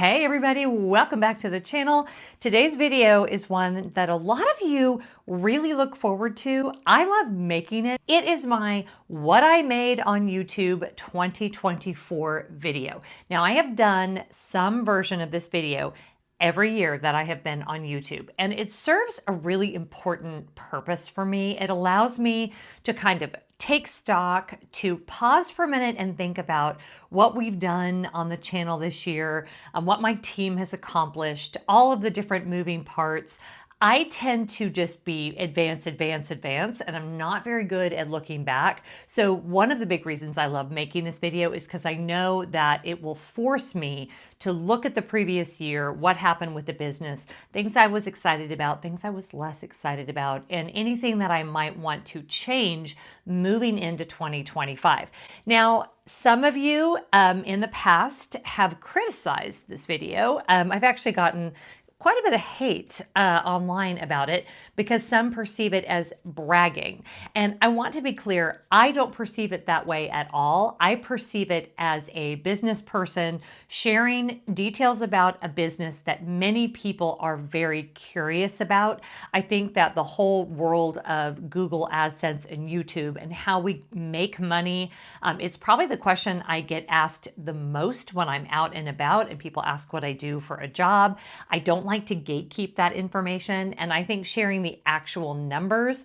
Hey everybody, welcome back to the channel. Today's video is one that a lot of you really look forward to. I love making it. It is my What I Made on YouTube 2024 video. Now I have done some version of this video every year that I have been on YouTube, and it serves a really important purpose for me. It allows me to kind of take stock, to pause for a minute and think about what we've done on the channel this year, what my team has accomplished, all of the different moving parts. I tend to just be advance, and I'm not very good at looking back. So one of the big reasons I love making this video is because I know that it will force me to look at the previous year, what happened with the business, things I was excited about, things I was less excited about, and anything that I might want to change moving into 2025. Now, some of you in the past have criticized this video. I've actually gotten quite a bit of hate online about it because some perceive it as bragging. And I want to be clear, I don't perceive it that way at all. I perceive it as a business person sharing details about a business that many people are very curious about. I think that the whole world of Google Adsense and YouTube and how we make money, it's probably the question I get asked the most when I'm out and about and people ask what I do for a job. I don't like to gatekeep that information, and I think sharing the actual numbers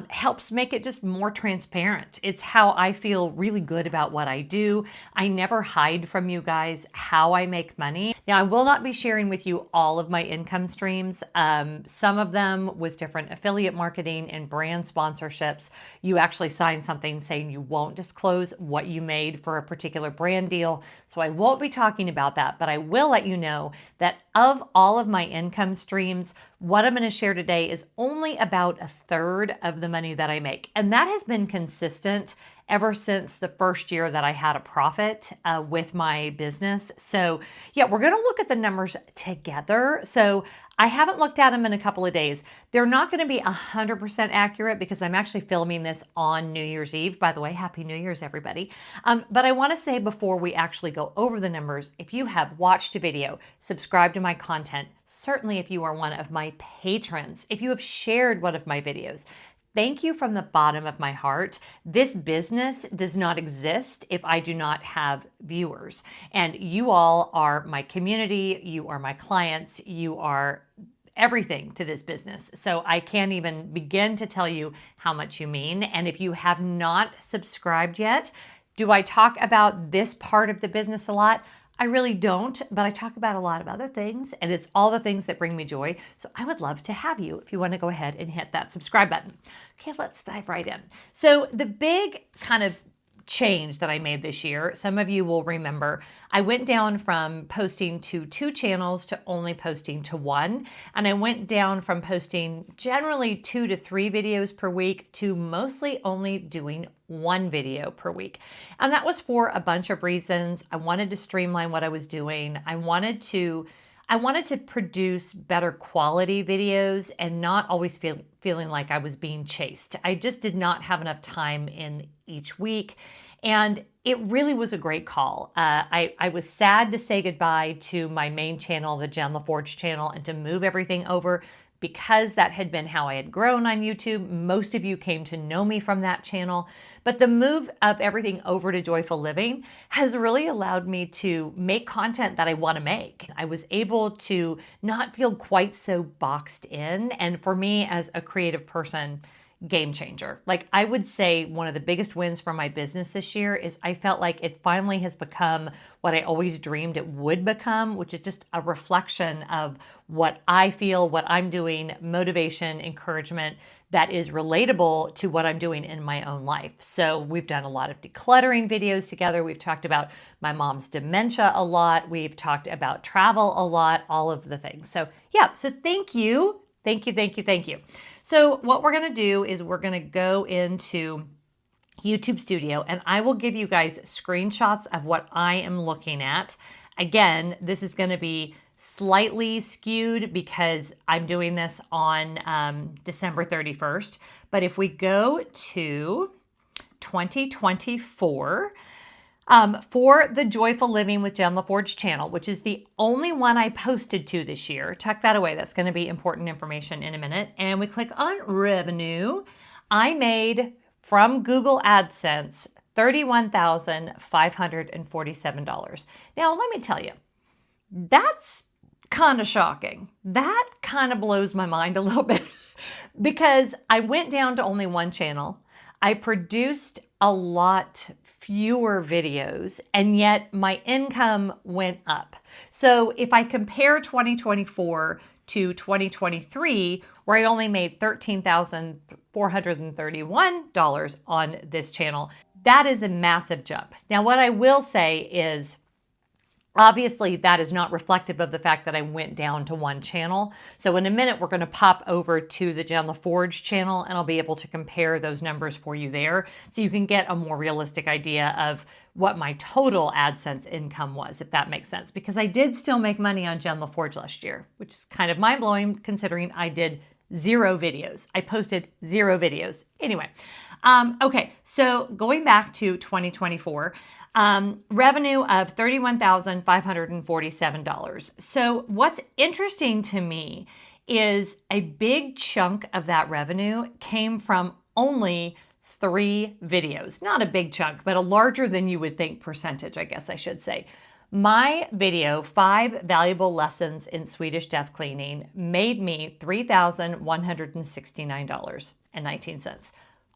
helps make it just more transparent. It's how I feel really good about what I do. I never hide from you guys how I make money. Now, I will not be sharing with you all of my income streams. Some of them with different affiliate marketing and brand sponsorships. You actually sign something saying you won't disclose what you made for a particular brand deal. So I won't be talking about that, but I will let you know that of all of my income streams, what I'm going to share today is only about a third of the money that I make. And that has been consistent ever since the first year that I had a profit with my business. So yeah, we're going to look at the numbers together. So I haven't looked at them in a couple of days. They're not going to be 100% accurate because I'm actually filming this on New Year's Eve. By the way, Happy New Year's, everybody. But I want to say before we actually go over the numbers, if you have watched a video, subscribed to my content, certainly if you are one of my patrons, if you have shared one of my videos, thank you from the bottom of my heart. This business does not exist if I do not have viewers. And you all are my community, you are my clients, you are everything to this business. So I can't even begin to tell you how much you mean. And if you have not subscribed yet, do I talk about this part of the business a lot? I really don't, but I talk about a lot of other things, and it's all the things that bring me joy. So I would love to have you if you want to go ahead and hit that subscribe button. Okay, let's dive right in. So the big kind of change that I made this year, some of you will remember, I went down from posting to 2 channels to only posting to 1. And I went down from posting generally 2 to 3 videos per week to mostly only doing 1 video per week. And that was for a bunch of reasons. I wanted to streamline what I was doing. I wanted to produce better quality videos and not always feeling like I was being chased. I just did not have enough time in each week. And it really was a great call. I was sad to say goodbye to my main channel, the Jen LaForge channel, and to move everything over because that had been how I had grown on YouTube. Most of you came to know me from that channel. But the move of everything over to Joyful Living has really allowed me to make content that I want to make. I was able to not feel quite so boxed in. And for me as a creative person, game changer. Like I would say one of the biggest wins for my business this year is I felt like it finally has become what I always dreamed it would become, which is just a reflection of what I feel, what I'm doing, motivation, encouragement that is relatable to what I'm doing in my own life. So we've done a lot of decluttering videos together. We've talked about my mom's dementia a lot. We've talked about travel a lot, all of the things. So yeah, so thank you. Thank you, thank you, thank you. So what we're going to do is we're going to go into YouTube Studio and I will give you guys screenshots of what I am looking at. Again, this is going to be slightly skewed because I'm doing this on December 31st. But if we go to 2024, For the Joyful Living with Jen LaForge channel, which is the only one I posted to this year. Tuck that away. That's going to be important information in a minute. And we click on revenue. I made from Google AdSense $31,547. Now, let me tell you, that's kind of shocking. That kind of blows my mind a little bit because I went down to only one channel. I produced a lot fewer videos, and yet my income went up. So if I compare 2024 to 2023, where I only made $13,431 on this channel, that is a massive jump. Now, what I will say is, obviously, that is not reflective of the fact that I went down to one channel. So in a minute, we're going to pop over to the Jen LaForge channel, and I'll be able to compare those numbers for you there so you can get a more realistic idea of what my total AdSense income was, if that makes sense. Because I did still make money on Jen LaForge last year, which is kind of mind-blowing considering I did 0 videos. I posted 0 videos. Anyway, okay, so going back to 2024, revenue of $31,547. So what's interesting to me is a big chunk of that revenue came from only 3 videos. Not a big chunk, but a larger than you would think percentage, I guess I should say. My video, 5 Valuable Lessons in Swedish Death Cleaning, made me $3,169.19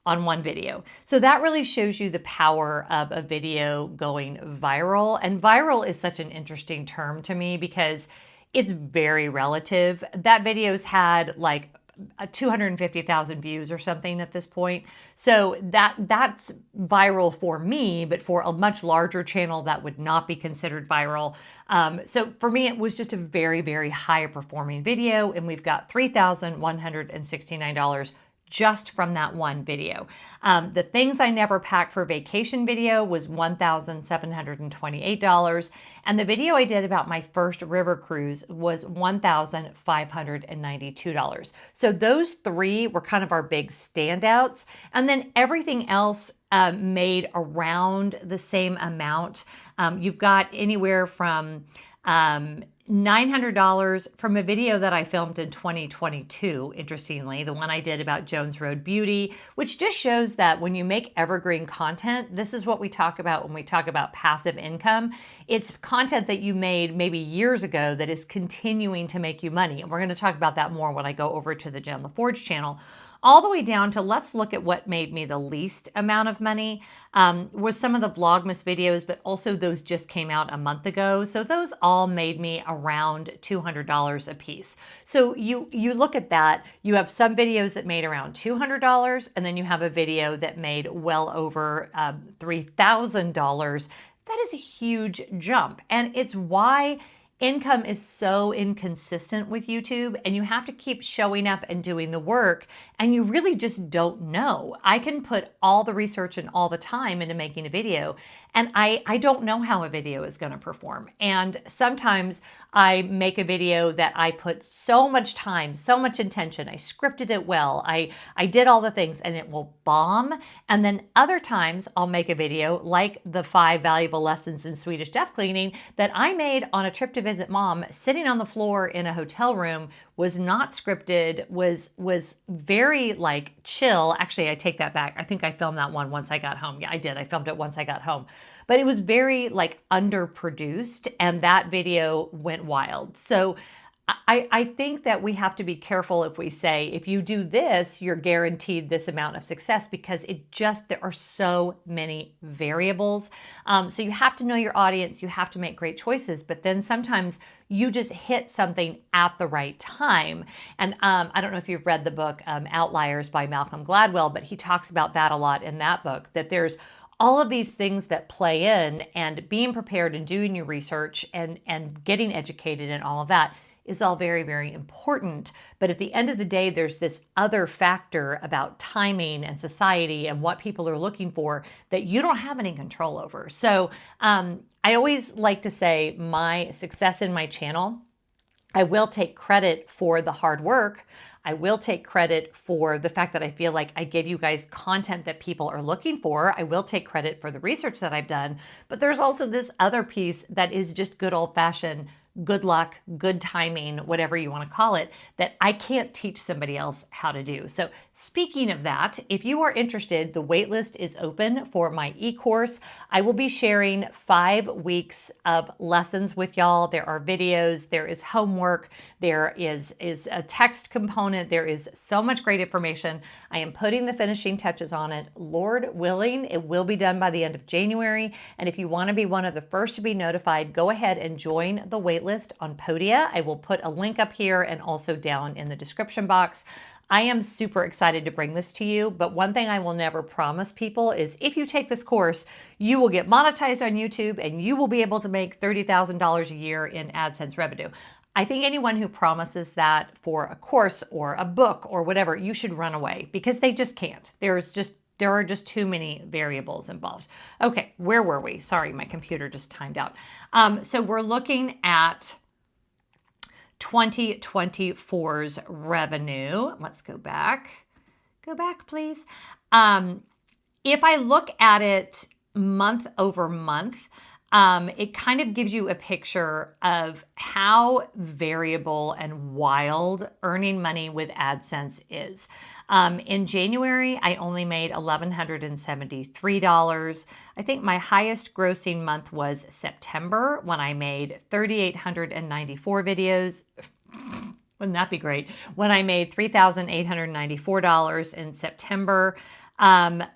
on one video. So that really shows you the power of a video going viral. And viral is such an interesting term to me because it's very relative. That video's had like 250,000 views or something at this point. So that's viral for me, but for a much larger channel, that would not be considered viral. So for me, it was just a very, very high performing video. And we've got $3,169 just from that one video. The things I never packed for vacation video was $1,728. And the video I did about my first river cruise was $1,592. So those 3 were kind of our big standouts. And then everything else made around the same amount. You've got anywhere from $900 from a video that I filmed in 2022, interestingly, the one I did about Jones Road Beauty, which just shows that when you make evergreen content, this is what we talk about when we talk about passive income. It's content that you made maybe years ago that is continuing to make you money. And we're going to talk about that more when I go over to the Jen LaForge channel. All the way down to, let's look at what made me the least amount of money, was some of the Vlogmas videos, but also those just came out a month ago. So those all made me around $200 a piece. So you look at that, you have some videos that made around $200, and then you have a video that made well over $3,000. That is a huge jump. And it's why income is so inconsistent with YouTube, and you have to keep showing up and doing the work, and you really just don't know. I can put all the research and all the time into making a video, and I don't know how a video is going to perform. And sometimes I make a video that I put so much time, so much intention, I scripted it well, I did all the things, and it will bomb. And then other times I'll make a video like the 5 Valuable Lessons in Swedish Death Cleaning that I made on a trip to visit mom, sitting on the floor in a hotel room, was not scripted, was very like chill. Actually, I take that back. I think I filmed that one once I got home. Yeah, I did. I filmed it once I got home. But it was very like underproduced, and that video went wild. So I think that we have to be careful if we say, if you do this, you're guaranteed this amount of success, because there are so many variables. So you have to know your audience, you have to make great choices, but then sometimes you just hit something at the right time. And I don't know if you've read the book Outliers by Malcolm Gladwell, but he talks about that a lot in that book, that there's all of these things that play in, and being prepared and doing your research and getting educated and all of that is all very, very important. But at the end of the day, there's this other factor about timing and society and what people are looking for that you don't have any control over. So I always like to say my success in my channel I will take credit for the hard work. I will take credit for the fact that I feel like I give you guys content that people are looking for. I will take credit for the research that I've done. But there's also this other piece that is just good old-fashioned good luck, good timing, whatever you want to call it, that I can't teach somebody else how to do. So speaking of that, if you are interested, the waitlist is open for my e-course. I will be sharing 5 weeks of lessons with y'all. There are videos, there is homework, there is a text component, there is so much great information. I am putting the finishing touches on it. Lord willing, it will be done by the end of January. And if you want to be one of the first to be notified, go ahead and join the waitlist on Podia. I will put a link up here and also down in the description box. I am super excited to bring this to you, but one thing I will never promise people is if you take this course, you will get monetized on YouTube and you will be able to make $30,000 a year in AdSense revenue. I think anyone who promises that for a course or a book or whatever, you should run away because they just can't. There are just too many variables involved. Okay, where were we? Sorry, my computer just timed out. So we're looking at 2024's revenue. Let's go back. Go back, please. If I look at it month over month, it kind of gives you a picture of how variable and wild earning money with AdSense is. In January, I only made $1,173. I think my highest grossing month was September when I made 3,894 videos. Wouldn't that be great? When I made $3,894 in September.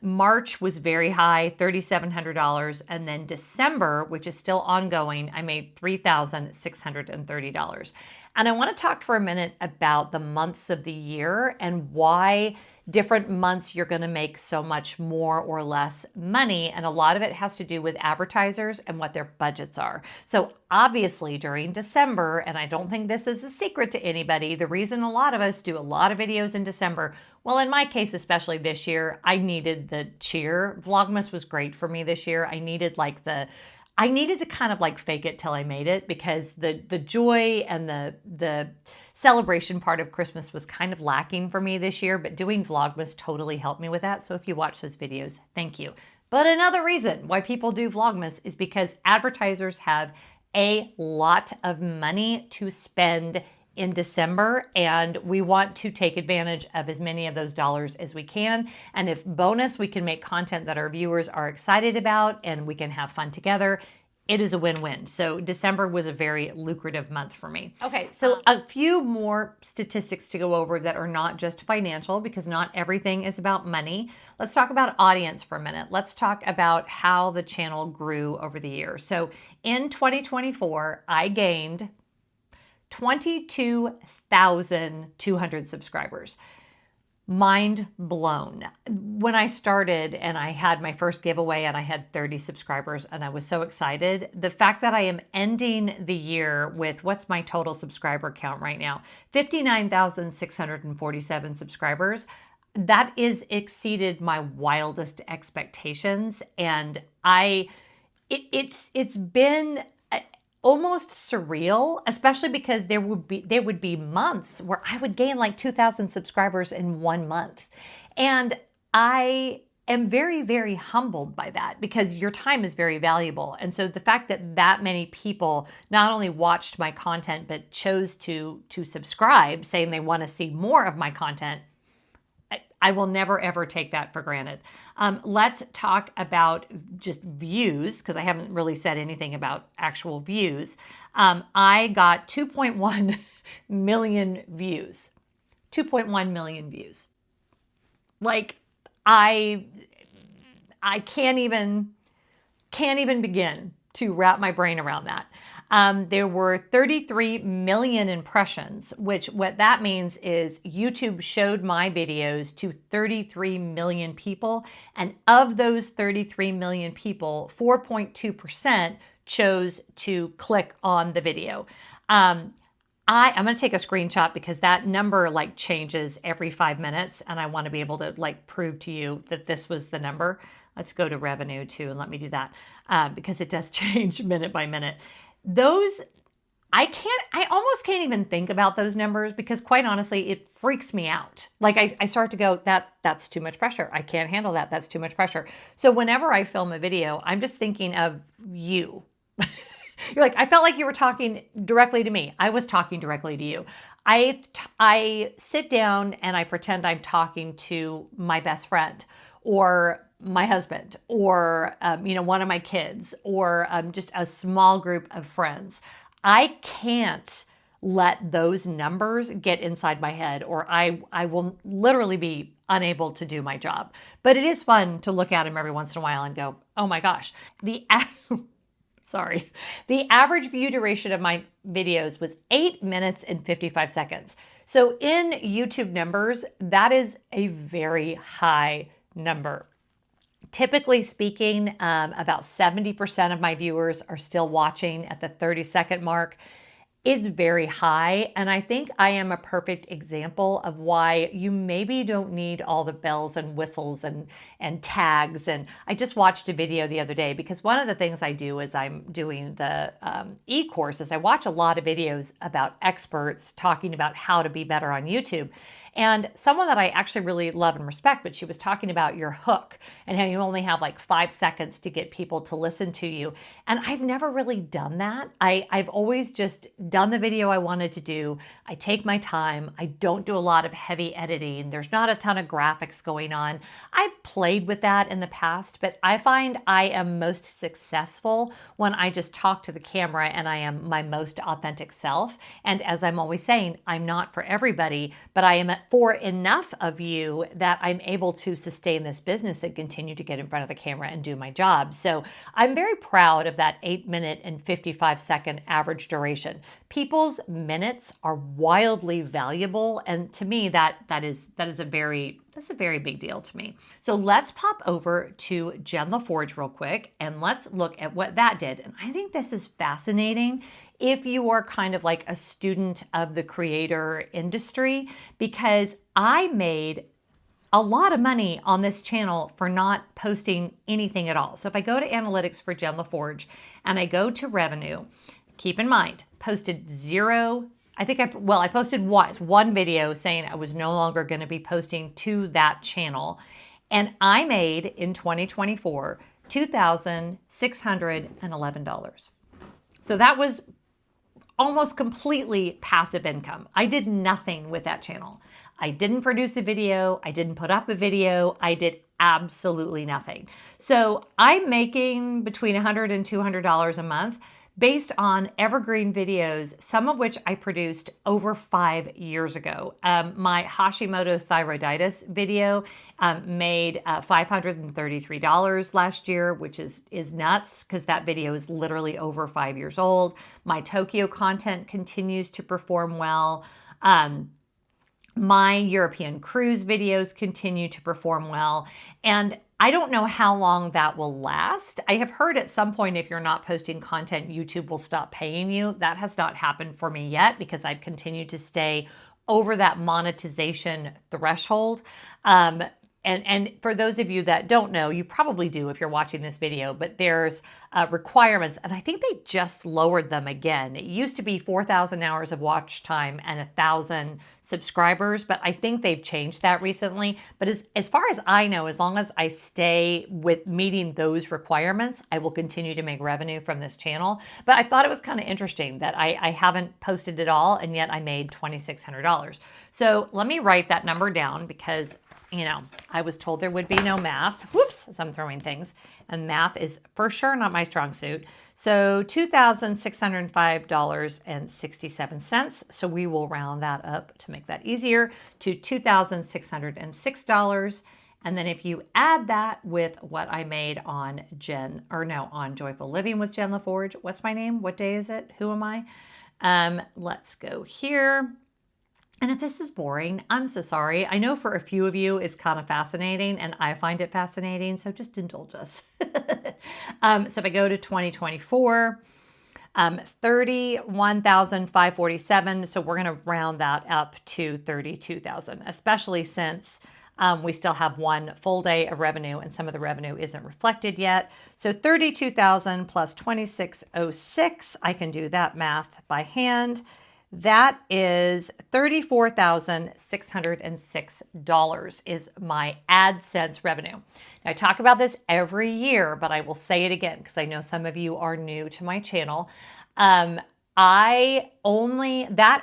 March was very high, $3,700. And then December, which is still ongoing, I made $3,630. And I want to talk for a minute about the months of the year and why different months you're going to make so much more or less money. And a lot of it has to do with advertisers and what their budgets are. So obviously during December, and I don't think this is a secret to anybody, the reason a lot of us do a lot of videos in December, well, in my case, especially this year, I needed the cheer. Vlogmas was great for me this year. I needed to kind of like fake it till I made it because the joy and the celebration part of Christmas was kind of lacking for me this year, but doing Vlogmas totally helped me with that. So if you watch those videos, thank you. But another reason why people do Vlogmas is because advertisers have a lot of money to spend in December, and we want to take advantage of as many of those dollars as we can. And if bonus, we can make content that our viewers are excited about and we can have fun together, it is a win-win. So December was a very lucrative month for me. Okay, so a few more statistics to go over that are not just financial because not everything is about money. Let's talk about audience for a minute. Let's talk about how the channel grew over the year. So in 2024, I gained 22,200 subscribers. Mind blown. When I started and I had my first giveaway and I had 30 subscribers and I was so excited, the fact that I am ending the year with, what's my total subscriber count right now? 59,647 subscribers. That is exceeded my wildest expectations. And it's been almost surreal, especially because there would be months where I would gain like 2,000 subscribers in 1 month. And I am very, very humbled by that because your time is very valuable. And so the fact that that many people not only watched my content, but chose to subscribe, saying they want to see more of my content, I will never, ever take that for granted. Let's talk about just views, because I haven't really said anything about actual views. I got 2.1 million views. 2.1 million views. Like, I can't even begin to wrap my brain around that. There were 33 million impressions, which what that means is YouTube showed my videos to 33 million people. And of those 33 million people, 4.2% chose to click on the video. I'm going to take a screenshot because that number like changes every 5 minutes. And I want to be able to like prove to you that this was the number. Let's go to revenue too and let me do that because it does change minute by minute. I almost can't even think about those numbers because quite honestly, it freaks me out. Like I start to go, that's too much pressure. I can't handle that. That's too much pressure. So whenever I film a video, I'm just thinking of you. You're like, I felt like you were talking directly to me. I was talking directly to you. I sit down and I pretend I'm talking to my best friend or my husband or, one of my kids or just a small group of friends. I can't let those numbers get inside my head or I will literally be unable to do my job. But it is fun to look at them every once in a while and go, oh my gosh, the average view duration of my videos was 8 minutes and 55 seconds. So in YouTube numbers, that is a very high number. Typically speaking, about 70% of my viewers are still watching at the 30-second mark. It's very high, and I think I am a perfect example of why you maybe don't need all the bells and whistles and tags. And I just watched a video the other day because one of the things I do is I'm doing the e-courses. I watch a lot of videos about experts talking about how to be better on YouTube. And someone that I actually really love and respect, but she was talking about your hook and how you only have like 5 seconds to get people to listen to you. And I've never really done that. I've always just done the video I wanted to do. I take my time. I don't do a lot of heavy editing. There's not a ton of graphics going on. I've played with that in the past, but I find I am most successful when I just talk to the camera and I am my most authentic self. And as I'm always saying, I'm not for everybody, but I am for enough of you that I'm able to sustain this business and continue to get in front of the camera and do my job. So I'm very proud of that 8 minute and 55 second average duration. People's minutes are wildly valuable. And to me, that is a very big deal to me. So let's pop over to Jen LaForge real quick and let's look at what that did. And I think this is fascinating if you are kind of like a student of the creator industry, because I made a lot of money on this channel for not posting anything at all. So if I go to analytics for Jen LaForge and I go to revenue, keep in mind, posted zero. I posted one video saying I was no longer going to be posting to that channel. And I made in 2024, $2,611. So that was almost completely passive income. I did nothing with that channel. I didn't produce a video. I didn't put up a video. I did absolutely nothing. So I'm making between $100 and $200 a month based on evergreen videos, some of which I produced over 5 years ago. My Hashimoto's thyroiditis video made $533 last year, which is nuts because that video is literally over 5 years old. My Tokyo content continues to perform well. My European cruise videos continue to perform well. And I don't know how long that will last. I have heard at some point if you're not posting content, YouTube will stop paying you. That has not happened for me yet because I've continued to stay over that monetization threshold. And for those of you that don't know, you probably do if you're watching this video, but there's requirements, and I think they just lowered them again. It used to be 4,000 hours of watch time and 1,000 subscribers, but I think they've changed that recently. But as far as I know, as long as I stay with meeting those requirements, I will continue to make revenue from this channel. But I thought it was kind of interesting that I haven't posted at all, and yet I made $2,600. So let me write that number down because I was told there would be no math. Whoops, as I'm throwing things. And math is for sure not my strong suit. So $2,605.67. So we will round that up to make that easier to $2,606. And then if you add that with what I made on on Joyful Living with Jen LaForge. What's my name? What day is it? Who am I? Let's go here. And if this is boring, I'm so sorry. I know for a few of you it's kind of fascinating and I find it fascinating, so just indulge us. So if I go to 2024, 31,547. So we're going to round that up to 32,000, especially since We still have one full day of revenue, and some of the revenue isn't reflected yet. So 32,000 plus 2606, I can do that math by hand. That is $34,606 is my AdSense revenue. Now, I talk about this every year, but I will say it again because I know some of you are new to my channel. That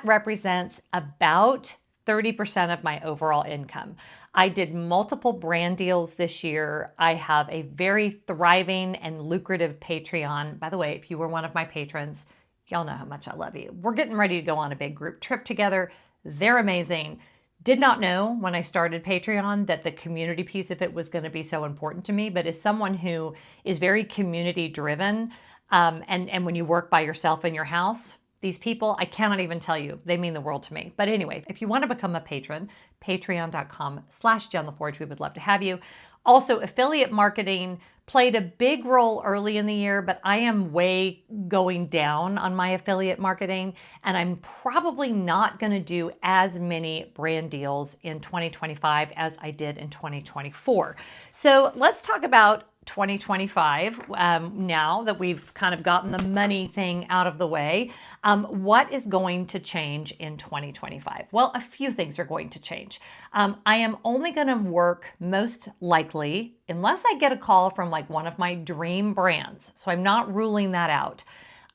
represents about 30% of my overall income. I did multiple brand deals this year. I have a very thriving and lucrative Patreon. By the way, if you were one of my patrons, y'all know how much I love you. We're getting ready to go on a big group trip together. They're amazing. Did not know when I started Patreon that the community piece of it was going to be so important to me, but as someone who is very community driven, and when you work by yourself in your house, these people, I cannot even tell you, they mean the world to me. But anyway, if you want to become a patron, patreon.com/JenLaForge, we would love to have you. Also, affiliate marketing played a big role early in the year, but I am way going down on my affiliate marketing, and I'm probably not going to do as many brand deals in 2025 as I did in 2024. So let's talk about 2025, now that we've kind of gotten the money thing out of the way. What is going to change in 2025? Well, a few things are going to change. I am only going to work most likely, unless I get a call from like one of my dream brands. So I'm not ruling that out.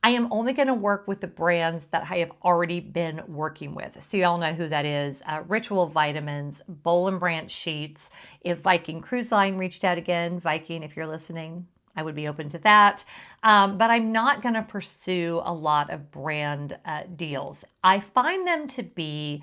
I am only going to work with the brands that I have already been working with. So you all know who that is. Ritual Vitamins, Boll and Branch Sheets. If Viking Cruise Line reached out again, Viking, if you're listening, I would be open to that. But I'm not going to pursue a lot of brand deals. I find them to be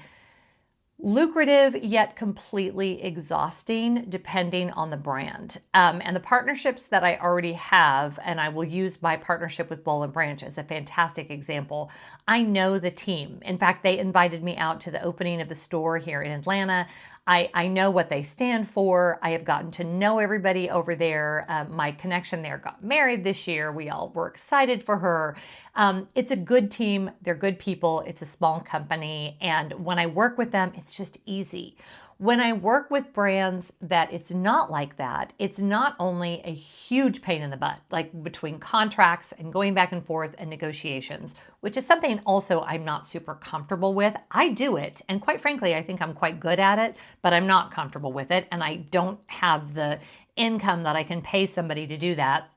lucrative yet completely exhausting depending on the brand. And the partnerships that I already have, and I will use my partnership with Boll and Branch as a fantastic example. I know the team. In fact, they invited me out to the opening of the store here in Atlanta. I know what they stand for. I have gotten to know everybody over there. My connection there got married this year. We all were excited for her. It's a good team. They're good people. It's a small company. And when I work with them, it's just easy. When I work with brands that it's not like that, it's not only a huge pain in the butt, like between contracts and going back and forth and negotiations, which is something also I'm not super comfortable with. I do it. And quite frankly, I think I'm quite good at it, but I'm not comfortable with it. And I don't have the income that I can pay somebody to do that.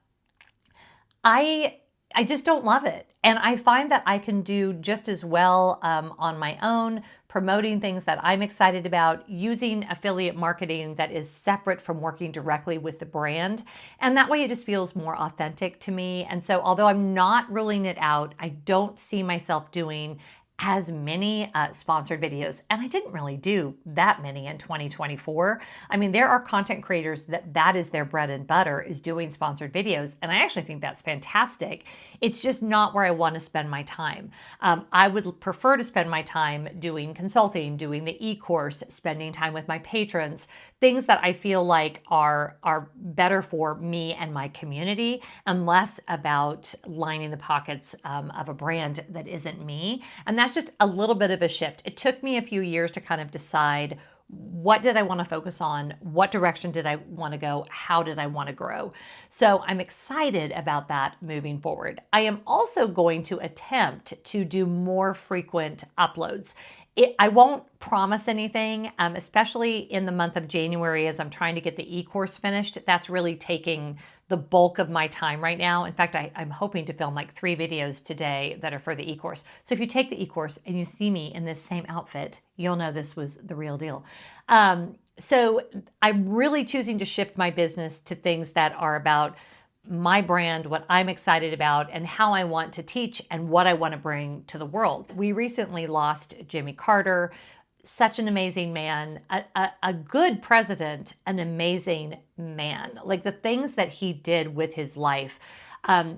I just don't love it. And I find that I can do just as well on my own, promoting things that I'm excited about, using affiliate marketing that is separate from working directly with the brand. And that way it just feels more authentic to me. And so although I'm not ruling it out, I don't see myself doing as many sponsored videos. And I didn't really do that many in 2024. I mean, there are content creators that is their bread and butter, is doing sponsored videos. And I actually think that's fantastic. It's just not where I want to spend my time. I would prefer to spend my time doing consulting, doing the e-course, spending time with my patrons, things that I feel like are better for me and my community, and less about lining the pockets of a brand that isn't me. And that's just a little bit of a shift. It took me a few years to kind of decide, what did I want to focus on? What direction did I want to go? How did I want to grow? So I'm excited about that moving forward. I am also going to attempt to do more frequent uploads. I won't promise anything, especially in the month of January as I'm trying to get the e-course finished. That's really taking the bulk of my time right now. In fact, I'm hoping to film like 3 videos today that are for the e-course. So if you take the e-course and you see me in this same outfit, you'll know this was the real deal. So I'm really choosing to shift my business to things that are about my brand, what I'm excited about, and how I want to teach and what I want to bring to the world. We recently lost Jimmy Carter, such an amazing man, a good president, an amazing man. Like the things that he did with his life,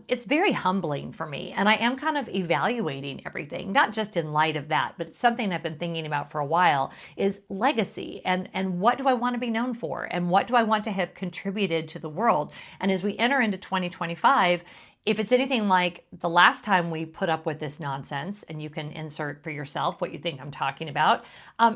it's very humbling for me. And I am kind of evaluating everything, not just in light of that, but it's something I've been thinking about for a while, is legacy and what do I want to be known for? And what do I want to have contributed to the world? And as we enter into 2025, If it's anything like the last time we put up with this nonsense, and you can insert for yourself what you think I'm talking about,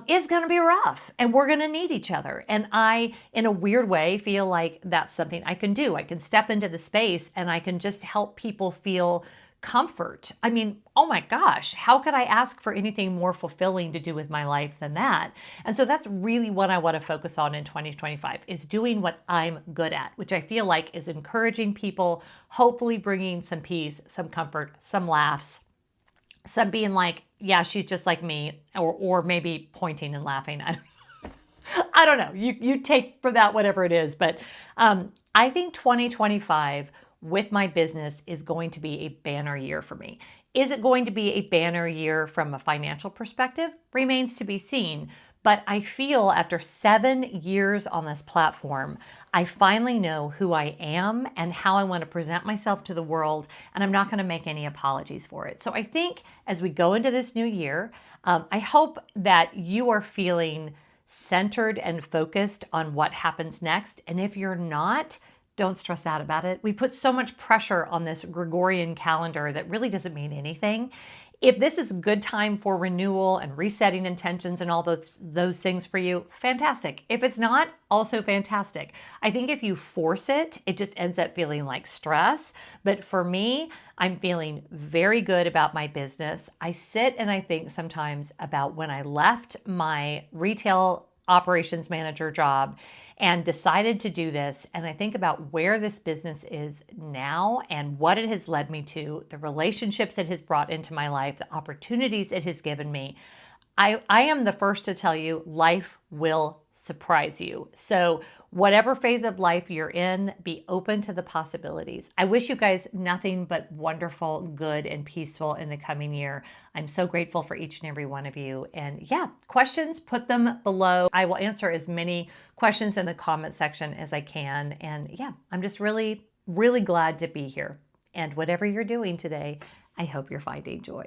is going to be rough, and we're going to need each other. And I, in a weird way, feel like that's something I can do. I can step into the space and I can just help people feel comfort. I mean, oh my gosh, how could I ask for anything more fulfilling to do with my life than that? And so that's really what I want to focus on in 2025, is doing what I'm good at, which I feel like is encouraging people, hopefully bringing some peace, some comfort, some laughs, some being like, yeah, she's just like me, or maybe pointing and laughing. I don't know. You take for that whatever it is. But I think 2025 with my business is going to be a banner year for me. Is it going to be a banner year from a financial perspective? Remains to be seen. But I feel after 7 years on this platform, I finally know who I am and how I want to present myself to the world, and I'm not going to make any apologies for it. So I think as we go into this new year, I hope that you are feeling centered and focused on what happens next. And if you're not, don't stress out about it. We put so much pressure on this Gregorian calendar that really doesn't mean anything. If this is a good time for renewal and resetting intentions and all those things for you, fantastic. If it's not, also fantastic. I think if you force it, it just ends up feeling like stress. But for me, I'm feeling very good about my business. I sit and I think sometimes about when I left my retail operations manager job and decided to do this. And I think about where this business is now and what it has led me to, the relationships it has brought into my life, the opportunities it has given me. I am the first to tell you, life will surprise you. So whatever phase of life you're in, be open to the possibilities. I wish you guys nothing but wonderful, good, and peaceful in the coming year. I'm so grateful for each and every one of you. And yeah, questions, put them below. I will answer as many questions in the comment section as I can. And yeah, I'm just really, really glad to be here. And whatever you're doing today, I hope you're finding joy.